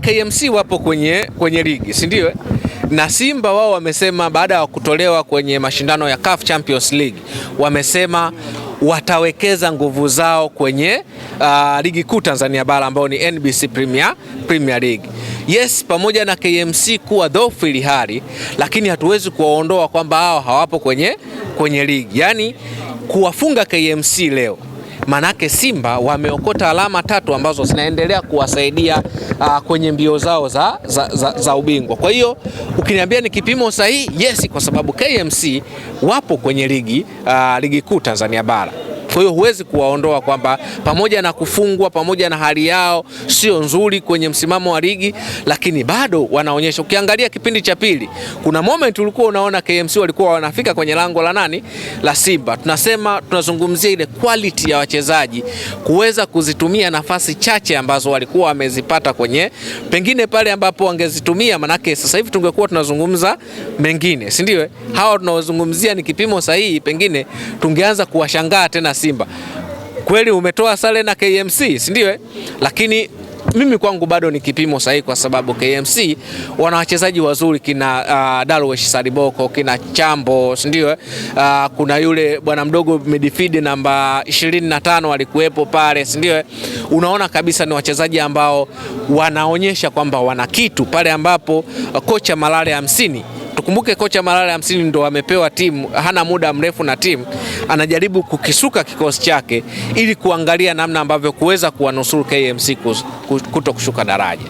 KMC wapo kwenye ligi, si ndio? Na Simba wao wamesema baada ya kutolewa kwenye mashindano ya CAF Champions League, wamesema watawekeza nguvu zao kwenye ligi kuu Tanzania bara ambao ni NBC Premier League. Yes, pamoja na KMC kuwa dhaifu ili hali, lakini hatuwezi kuwaondoa kwamba hao hawapo kwenye ligi. Yaani kuwafunga KMC leo, manake Simba wameokota alama 3 ambazo zinaendelea kuwasaidia kwenye mbio zao za ubingwa. Kwa hiyo ukiniambia ni kipimo sahihi, yes, kwa sababu KMC wapo kwenye ligi kuu Tanzania bara. Kwa hiyo huwezi kuwaondoa kwamba pamoja na kufungwa, pamoja na hali yao sio nzuri kwenye msimamo wa ligi, lakini bado wanaonyesha. Ukiangalia kipindi cha pili, kuna moment ulikuwa unaona KMC walikuwa wanafika kwenye lango la Simba. Tunazungumzia ile quality ya wachezaji kuweza kuzitumia nafasi chache ambazo walikuwa wamezipata pengine pale ambapo wangezitumia, manake sasa hivi tungekuwa tunazungumza mengine, si ndio? Hawa tunawazungumzia ni kipimo sahihi, pengine tungeanza kuwashangaa tena Simba. Kweli umetoa sare na KMC, si ndio? Lakini mimi kwangu bado ni kipimo sahihi, kwa sababu KMC wana wachezaji wazuri, kina Darwesh Sariboko, kina Chambo, si ndio? Kuna yule bwana mdogo midfield namba 25 alikuwepo pale, si ndio? Unaona kabisa ni wachezaji ambao wanaonyesha kwamba wana kitu pale ambapo kocha Malale 50. Tukumbuke kocha Malale 50 ndo amepewa timu, hana muda mrefu na timu, anajaribu kukisuka kikosi chake ili kuangalia namna ambavyo kuweza kuwanusuru KMC kuto kushuka daraja.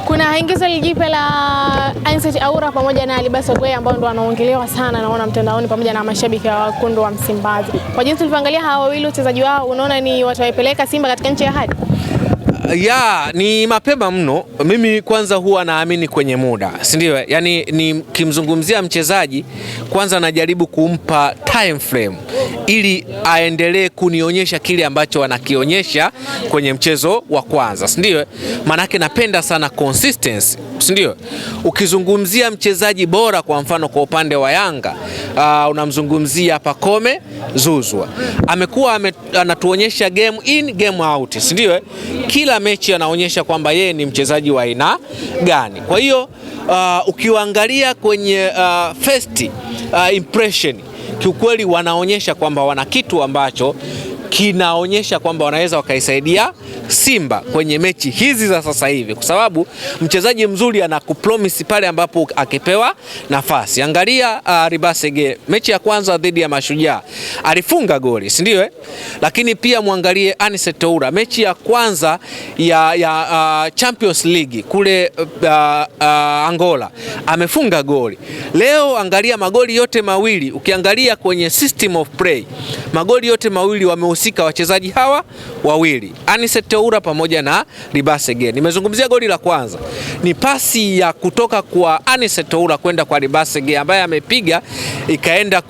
Kuna ingizo jipya la Anicet Aura pamoja na Libase Geye ambao ndo wanaongelewa sana, naona mtandaoni pamoja na mashabiki wa wekundu wa Msimbazi. Kwa jinsi tulivyoangalia hawa wawili wachezaji wao, unaona ni watawapeleka Simba katika nchi ya ahadi? Ni mapema mno. Mimi kwanza huwa naamini kwenye muda, si ndio? Yaani ni kimzungumzia mchezaji kwanza najaribu kumpa time frame ili aendelee kunionyesha kile ambacho anakionyesha kwenye mchezo wa kwanza, si ndio? Manake napenda sana consistency, si ndio? Ukizungumzia mchezaji bora kwa mfano kwa upande wa Yanga, unamzungumzia Pacome Zouzoua. Amekuwa anatuonyesha game in game out, si ndio? Kila mechi anaonyesha kwamba yeye ni mchezaji wa aina gani. Kwa hiyo ukiangalia kwenye first impression, kiukweli wanaonyesha kwamba wana kitu ambacho kinaonyesha kwamba wanaweza wakaisaidia Simba kwenye mechi hizi za sasa hivi, kwa sababu mchezaji mzuri anakupromise pale ambapo akipewa nafasi. Angalia Libase Geye, mechi ya kwanza dhidi ya Mashujaa alifunga goli, si ndio? Lakini pia muangalie Anicet Aura, mechi ya kwanza ya Champions League kule Angola amefunga goli. Leo angalia magoli yote mawili, ukiangalia kwenye system of play, magoli yote mawili wamehusika wachezaji hawa wawili, Anicet Aura pamoja na Libase Geye. Nimezungumzia goli la kwanza, ni pasi ya kutoka kwa Anicet Aura kwenda kwa Libase Geye ambaye amepiga ikaenda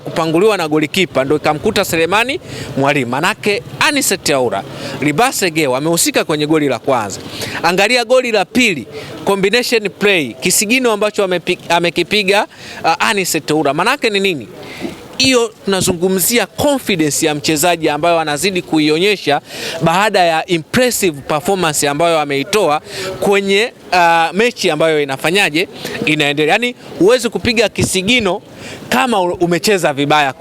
kupanguliwa na golikipa, ndio ikamkuta Selemani Mwalimu. Manake Anicet Aura, Libase Geye wamehusika kwenye goli la kwanza. Angalia goli la pili, combination play, kisigino ambacho amekipiga Anicet Aura. Manake ni nini? Hiyo tunazungumzia confidence ya mchezaji ambayo anazidi kuionyesha baada ya impressive performance ambayo ameitoa kwenye mechi ambayo inaendelea. Yani huwezi kupiga kisigino kama umecheza vibaya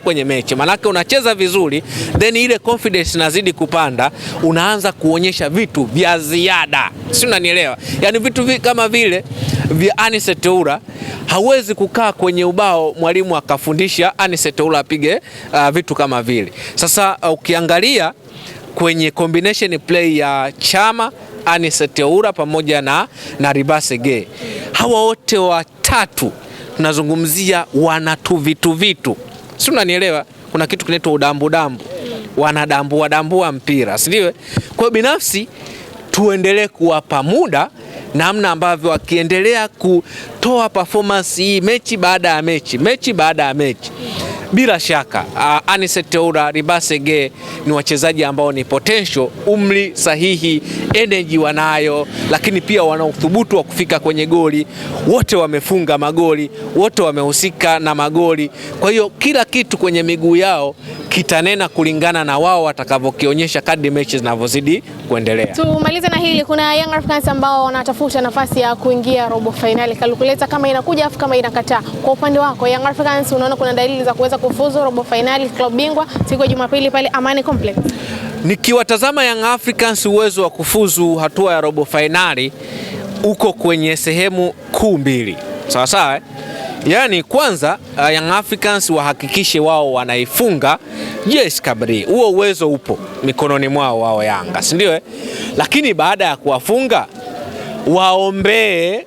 kwenye mechi. Manake unacheza vizuri, then ile confidence inazidi kupanda, unaanza kuonyesha vitu vya ziada. Si unanielewa? Yani vitu kama vile vya Anicet Aura hawezi kukaa kwenye ubao mwalimu akafundisha Anicet Aura apige vitu kama vile. Sasa ukiangalia kwenye combination play ya Chama, Anicet Aura pamoja na Libase Geye, hawa wote watatu tunazungumzia wanatu vitu. Si unanielewa? Kuna kitu kinaitwa udambu, wanadambua mpira, si ndio? Kwa binafsi tuendelee kuwapa muda, namna ambavyo akiendelea kutoa performance hii mechi baada ya mechi, bila shaka Anicet Oura, Ribase Gay ni wachezaji ambao ni potential, umri sahihi, energy wanayo, lakini pia wana uthubutu wa kufika kwenye goli. Wote wamefunga magoli, wote wamehusika na magoli. Kwa hiyo kila kitu kwenye miguu yao kitanena kulingana na wao watakavyokionyesha kadri mechi zinavyozidi kuendelea. Tumalize na hili, kuna Young Africans ambao wanatafuta nafasi ya kuingia robo finali. Kalkuleta kama inakuja afu kama inakataa. Kwa upande wako Young Africans, unaona kuna dalili za kuweza kufuzu robo finali klabu bingwa siku ya Jumapili pale Amani Complex? Nikiwatazama Young Africans, uwezo wa kufuzu hatua ya robo finali uko kwenye sehemu kuu mbili. Sawa sawa. Yaani kwanza Young Africans wahakikishe wao wanaifunga JS Kabylie. Huo uwezo upo mikononi mwao wao Yanga, si ndio? Lakini baada ya kuwafunga waombee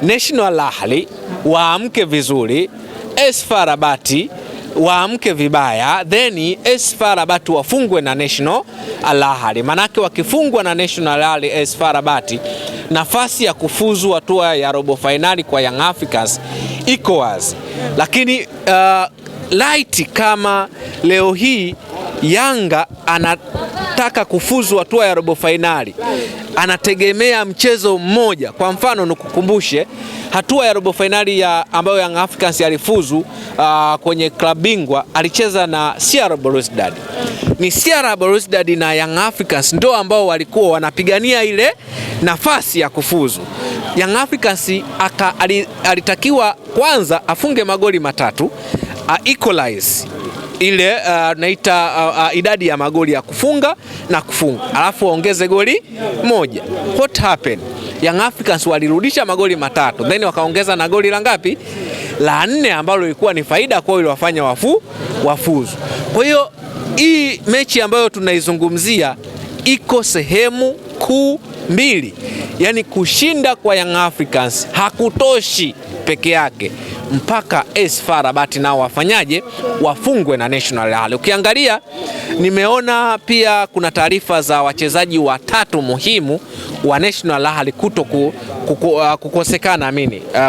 National Ahli waamke vizuri, AS FAR Rabat waamke vibaya, then AS FAR Rabat wafungwe na National Ahli. Manake wakifungwa na National Ahli, AS FAR Rabat, nafasi ya kufuzu hatua ya robo finali kwa Young Africans iko wazi. Lakini light kama leo hii Yanga anataka kufuzu hatua ya robo finali, anategemea mchezo mmoja. Kwa mfano nikukumbushe hatua ya robo finali ambayo Young Africans alifuzu kwenye klabu bingwa, alicheza na CR Belouizdad. Ni CR Belouizdad na Young Africans ndio ambao walikuwa wanapigania ile nafasi ya kufuzu. Young Africans alitakiwa kwanza afunge magoli matatu, equalize ile naita idadi ya magoli ya kufunga na kufunga, alafu waongeze goli moja. What happened? Young Africans walirudisha magoli matatu, then wakaongeza na goli la ngapi? La 4, ambalo ilikuwa ni faida kwao, ili wafanya wafuzu. Kwa hiyo hii mechi ambayo tunaizungumzia iko sehemu kuu mbili. Yaani kushinda kwa Young Africans hakutoshi peke yake, mpaka AS FAR Rabat nao wafanyaje? Wafungwe na National Ahli. Ukiangalia nimeona pia kuna taarifa za wachezaji watatu muhimu wa National Ahli kukosekana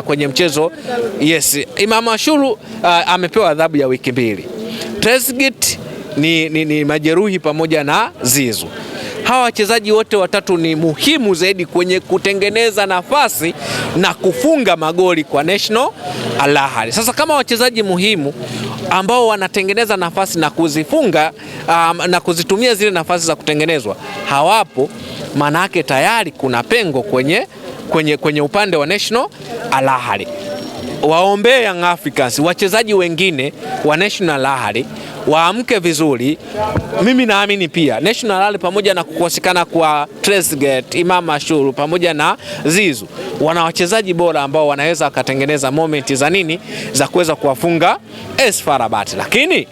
kwenye mchezo. Yes, Imam Ashuru amepewa adhabu ya wiki 2. Trezeguet ni majeruhi pamoja na Zizu. Hawa wachezaji wote watatu ni muhimu zaidi kwenye kutengeneza nafasi na kufunga magoli kwa National Ahli. Sasa kama wachezaji muhimu ambao wanatengeneza nafasi na kuzifunga na kuzitumia zile nafasi za kutengenezwa hawapo, maana yake tayari kuna pengo kwenye upande wa National Ahli. Waombee Young Africans, wachezaji wengine wa National Ahli waamke vizuri. Mimi naamini pia National Ahli pamoja na kukosekana kwa Trezeguet, Imam Ashuru pamoja na Zizu, wana wachezaji bora ambao wanaweza wakatengeneza momenti za kuweza kuwafunga AS FAR Rabat. Lakini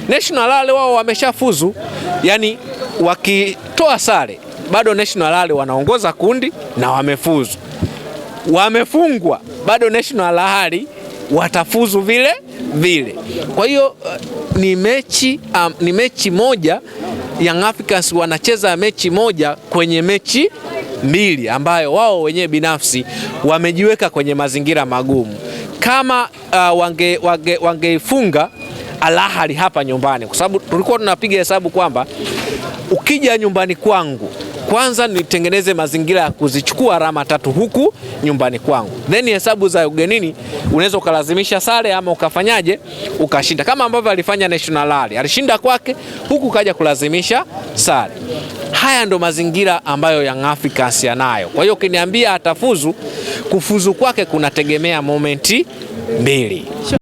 National Ahli wao wameshafuzu, yani wakitoa sare bado National Ahli wanaongoza kundi na wamefuzu. Wamefungwa bado National Ahli watafuzu vile vile. Kwa hiyo ni mechi moja. Young Africans wanacheza mechi moja kwenye mechi 2 ambayo wao wenyewe binafsi wamejiweka kwenye mazingira magumu. Kama wangeifunga Al Ahly hapa nyumbani, kwa sababu tulikuwa tunapiga hesabu kwamba ukija nyumbani kwangu kwanza nitengeneze mazingira ya kuzichukua alama 3 huku nyumbani kwangu, then hesabu za ugenini unaweza ukalazimisha sare ama ukafanyaje ukashinda, kama ambavyo alifanya National Ahli, alishinda kwake huku kaja kulazimisha sare. Haya ndo mazingira ambayo Young Africans yanayo. Kwa hiyo ukiniambia atafuzu, kufuzu kwake kunategemea momenti 2.